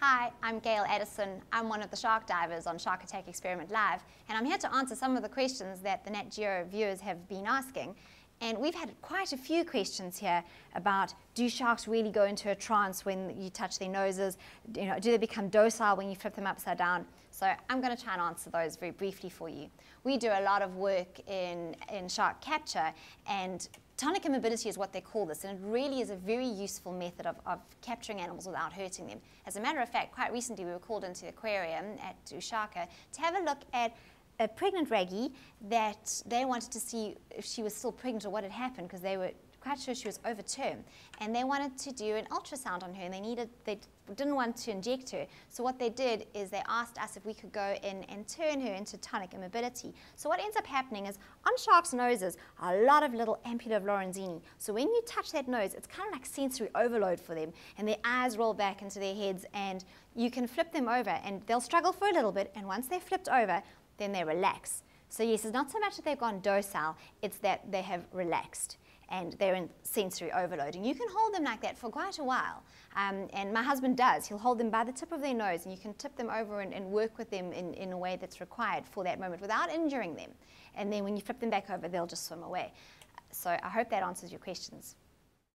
Hi, I'm Gail Addison. I'm one of the shark divers on Shark Attack Experiment Live, and I'm here to answer some of the questions that the Nat Geo viewers have been asking. And we've had quite a few questions here about, do sharks really go into a trance when you touch their noses? Do they become docile when you flip them upside down? So I'm going to try and answer those very briefly for you. We do a lot of work in shark capture, and tonic immobility is what they call this, and it really is a very useful method of capturing animals without hurting them. As a matter of fact, quite recently we were called into the aquarium at Ushaka to have a look at a pregnant raggy that they wanted to see if she was still pregnant or what had happened, because they were quite sure she was over term, and they wanted to do an ultrasound on her, and they didn't want to inject her. So what they did is they asked us if we could go in and turn her into tonic immobility. So what ends up happening is, on sharks' noses are a lot of little ampulla of Lorenzini. So when you touch that nose, it's kind of like sensory overload for them, and their eyes roll back into their heads, and you can flip them over, and they'll struggle for a little bit, and once they're flipped over, then they relax. So yes, it's not so much that they've gone docile, it's that they have relaxed and they're in sensory overload. And you can hold them like that for quite a while. And my husband does. He'll hold them by the tip of their nose, and you can tip them over and work with them in a way that's required for that moment without injuring them. And then when you flip them back over, they'll just swim away. So I hope that answers your questions.